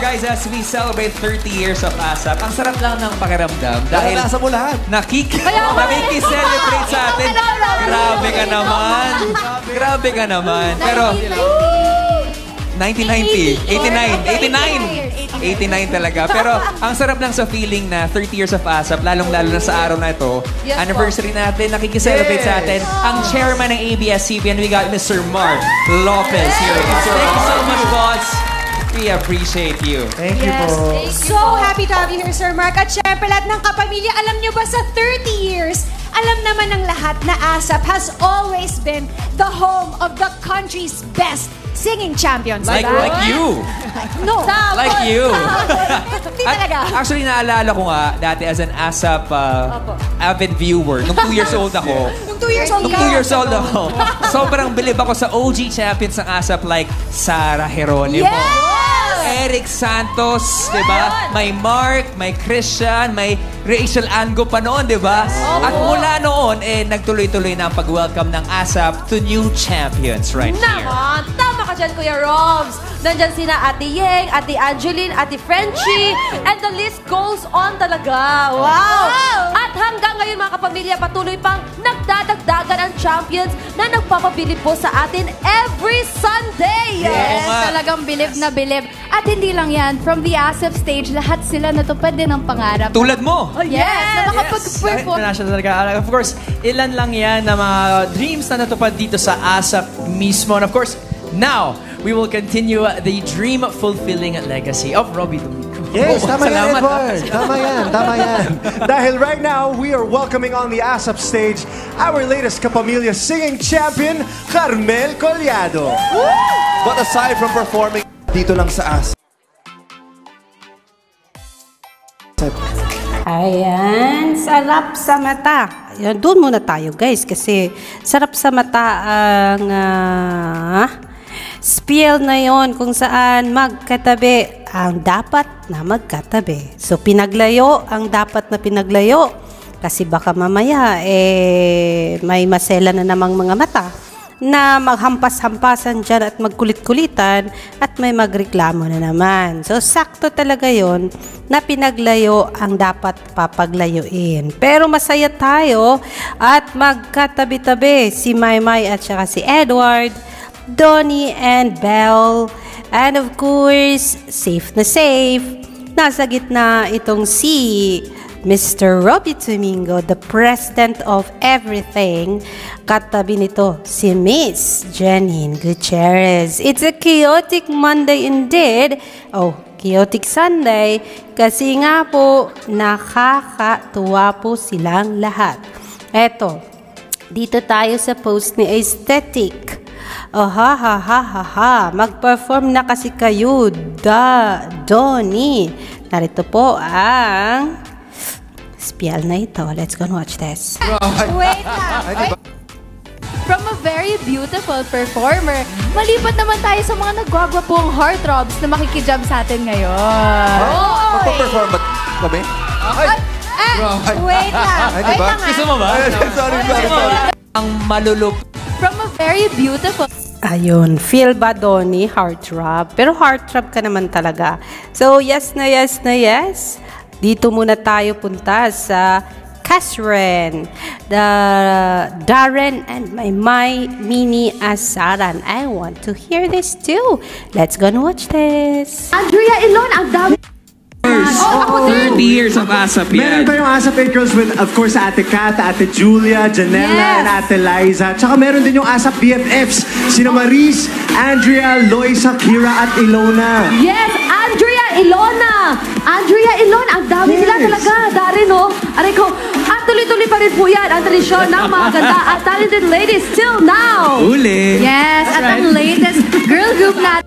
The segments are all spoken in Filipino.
guys, as we celebrate 30 years of ASAP, ang sarap lang ng pakiramdam dahil nasa mo lahat. Nakiki-celebrate sa atin. Grabe ka naman. Grabe ka naman. Pero 1990, 89 talaga. Pero ang sarap lang sa feeling na 30 years of ASAP, lalong-lalo na sa araw na ito, anniversary natin, nakikiselebrate sa atin ang chairman ng ABS-CBN. We got Mr. Mark Lopez here. Thank you so much, boss. We appreciate you. Thank you po. So happy to have you here, Sir Mark. At syempre, lahat ng kapamilya, alam nyo ba sa 30 years, alam naman ng lahat na ASAP has always been the home of the country's best singing champions. Like you. No. Like you. Hindi talaga. Actually, naalala ko nga dati as an ASAP avid viewer. Nung 2 years old ako. Nung 2 years old Nung 2 years old ako. Sobrang bilib ako sa OG champions ng ASAP like Sarah Geronimo. Eric Santos, di ba? May Mark, may Christian, may Rachel Ango pa noon, di ba? At mula noon, nagtuloy-tuloy na ang pag-welcome ng ASAP to new champions right here. Tama ka dyan, Kuya Robs. Nandyan sina Ate Yeng, Ate Angeline, Ate Frenchie, and the list goes on talaga. Wow! At hanggang ngayon, mga kapamilya, patuloy pang nagdadagdagan ang champions na nagpapabilib po sa atin every Sunday. Yes, talagang bilib na bilib. At hindi lang yan, from the ASAP stage, lahat sila natupad din ang pangarap. Tulad mo! Yes! Na makapag-perform. Of course, ilan lang yan na mga dreams na natupad dito sa ASAP mismo. And of course, now, we will continue the dream-fulfilling legacy of Robbie Domingo. Yes, tama yan, Edward. Tama yan. Dahil right now, we are welcoming on the ASAP stage our latest Kapamilya singing champion, Carmel Collado. But aside from performing dito lang sa ASAP, ayan, sarap sa mata. Ayan, doon muna tayo guys kasi sarap sa mata ang spiel na yon kung saan magkatabi ang dapat na magkatabi. So pinaglayo ang dapat na pinaglayo kasi baka mamaya may masela na namang mga mata na maghampas-hampasan dyan at magkulit-kulitan at may magreklamo na naman. So, sakto talaga yon na pinaglayo ang dapat papaglayuin. Pero masaya tayo at magkatabi-tabi si Maymay at saka si Edward, Donnie and Belle. And of course, safe na safe, nasa gitna itong si Mr. Robbie Domingo, the president of everything. Katabi nito si Miss Janine Gutierrez. It's a chaotic Monday indeed. Oh, chaotic Sunday. Kasi nga po, nakakatuwa po silang lahat. Eto, dito tayo sa post ni Aesthetic. Oh, ha. Mag-perform na kasi kayo, Donnie. Narito po ang spiel na ito. Let's go and watch this. Wait lang. From a very beautiful performer, malipat naman tayo sa mga nagwagwapong heartthrobs na makikijam sa atin ngayon. magpa-perform ba kami? Wait lang. Diba? Gusto mo ba? Sorry. Ang malulup. From a very beautiful... Ayun, feel ba, Donnie? Heartthrob. Pero heartthrob ka naman talaga. So, yes na yes. Dito muna tayo punta sa Catherine, the Darren and my mini asaran. I want to hear this too. Let's go and watch this. Andrea Ilon, ang dami. 30 years of ASAP yan. Meron tayong ASAP Girls with, of course, Ate Kat, Ate Julia, Janela, and Ate Liza. Tsaka meron din yung ASAP BFFs, sina Maris, Andrea, Loisa, Kira, at Ilona. Yes, Andrea Ilon, ang dami nila talaga. Dari, no? Aray ko, at tuloy-tuloy pa rin po yan ang tradisyon ng mga ganda at talented ladies till now. Uli. Yes, at ang latest girl group natin.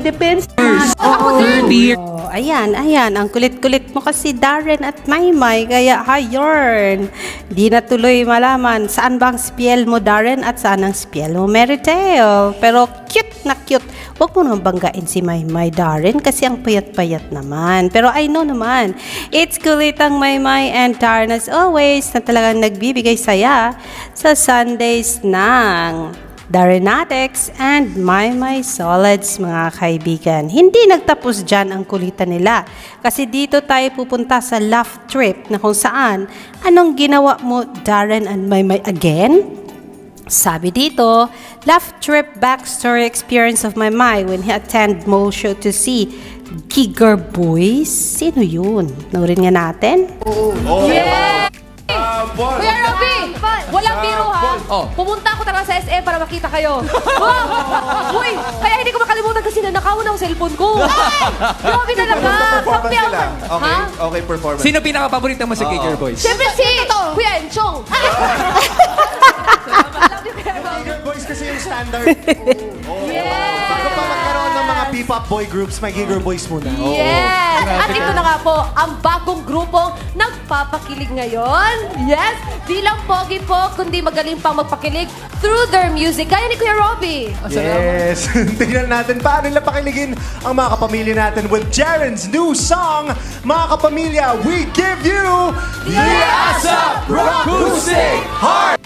Depends. 30 years. Ayan, ang kulit-kulit mo kasi Darren at Maymay, kaya hayon. Di na tuloy malaman saan bang spiel mo Darren at saan ang spiel mo Meritale. Pero cute na cute. Huwag mo naman banggain si Maymay Darren kasi ang payat-payat naman. Pero I know naman, it's kulit ang Maymay and Darren as always na talagang nagbibigay saya sa Sundays ng Darenatics, and My Solids, mga kaibigan. Hindi nagtapos dyan ang kulitan nila. Kasi dito tayo pupunta sa laugh trip na kung saan, anong ginawa mo, Darren and My again? Sabi dito, laugh trip backstory experience of My when he attend Mo show to see Giger Boys. Sino yun? Naurin nga natin? Yeah! Kuya Robby, walang biro ha. Pumunta ako talaga sa SM para makita kayo. Uy, kaya hindi ko makalimutan kasi nanakawan ang cellphone ko. Grabe talaga. Kampi ako. Okay, performance. Sino pinaka-paborito mo sa Giger Boys? Siyempre si Kuya Enchong. Giger Boys kasi yung standard. Bago pa magkaroon ng mga P-pop boy groups, may Giger Boys muna. Yes! At ito na nga po, ang bagong grupong nagpapakilig ngayon. Yes! Di lang pogi po, kundi magaling pang magpakilig through their music. Kaya ni Kuya Robby. Yes! Tingnan natin paano nila pakiligin ang mga kapamilya natin with Jaren's new song, mga kapamilya, we give you the ASAP Acoustic Heart!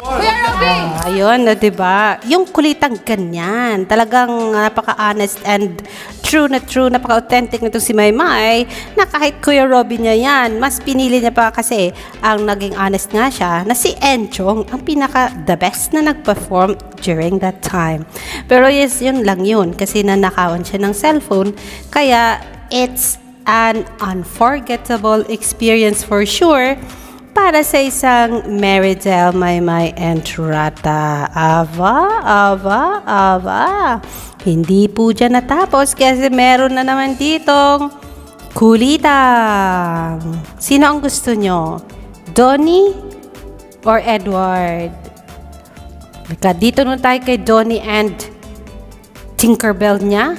Kuya Robby! Ayun, diba? Yung kulitang ganyan, talagang napaka-honest and true, napaka-authentic nito si Maymay, na kahit Kuya Robby niya yan, mas pinili niya pa kasi ang naging honest nga siya, na si Enchong, ang pinaka-the best na nag-perform during that time. Pero yes, yun lang yun, kasi nanakawan siya ng cellphone, kaya it's an unforgettable experience for sure, para sa isang Meridel, Maymay, and Rata. Ava. Hindi po dyan natapos kasi meron na naman ditong kulitan. Sino ang gusto nyo? Donnie or Edward? Dito nun tayo kay Donnie and Tinkerbell niya.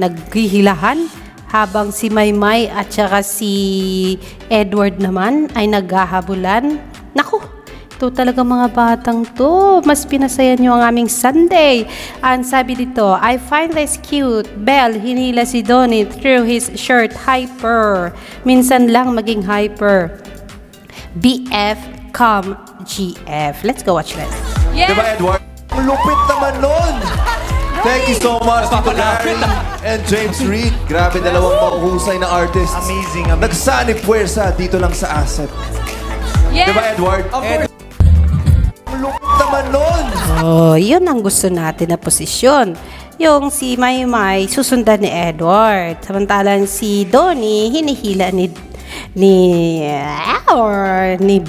Naghihilahan. Habang si Maymay at saka si Edward naman ay naghahabulan. Naku, ito talaga mga batang to. Mas pinasaya nyo ang aming Sunday. Ang sabi dito, I find this cute. Belle, hinila si Donnie through his shirt. Hyper. Minsan lang maging hyper. BF, come GF. Let's go watch this. Yes! Diba, Edward? Ang lupit naman nun! Thank you so much, Tito Larry and James Reid. Grabe, dalawang mahuhusay na artists. Amazing. Nagsanib puwersa dito lang sa ASAP. Yes! Diba, Edward? Ang lupit naman nun! Oh, yun ang gusto natin na posisyon. Yung si Maymay, susundan ni Edward. Samantalang si Donnie, hinihila ni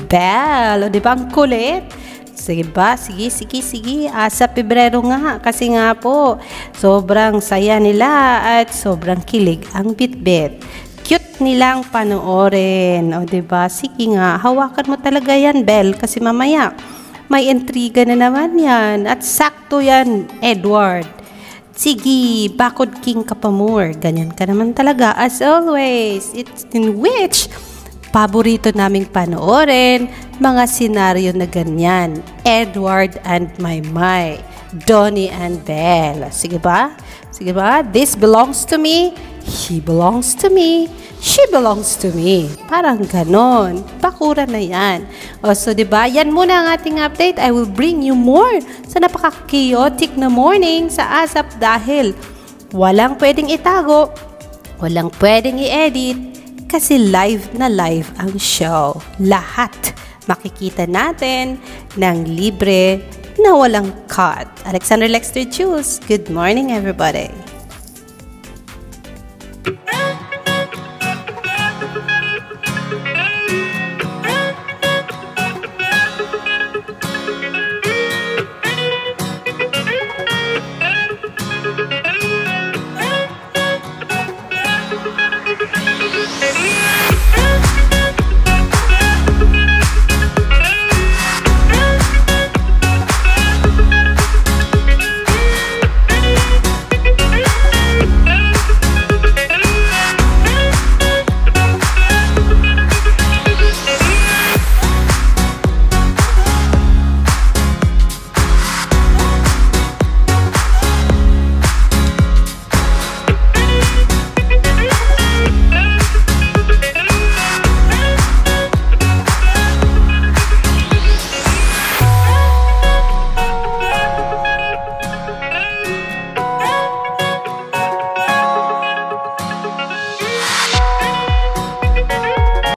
Belle. O, di ba ang kulit? Sige ba? Sige. Sa Pebrero nga. Kasi nga po, sobrang saya nila at sobrang kilig ang bitbit. Cute nilang panoorin. O, diba? Sige nga. Hawakan mo talaga yan, Belle. Kasi mamaya, may intriga na naman yan. At sakto yan, Edward. Sige, bakod king ka pa more. Ganyan ka naman talaga. As always, it's in which paborito naming panoorin, mga senaryo na ganyan. Edward and Maymay, Donnie and Belle. Sige ba? This belongs to me, he belongs to me, she belongs to me. Parang ganon. Bakura na yan. O, so diba? Yan muna ang ating update. I will bring you more sa napaka-chaotic na morning sa ASAP dahil walang pwedeng itago, walang pwedeng i-edit, kasi live na live ang show. Lahat makikita natin ng libre na walang cut. Alexander Lexter Jules, good morning everybody.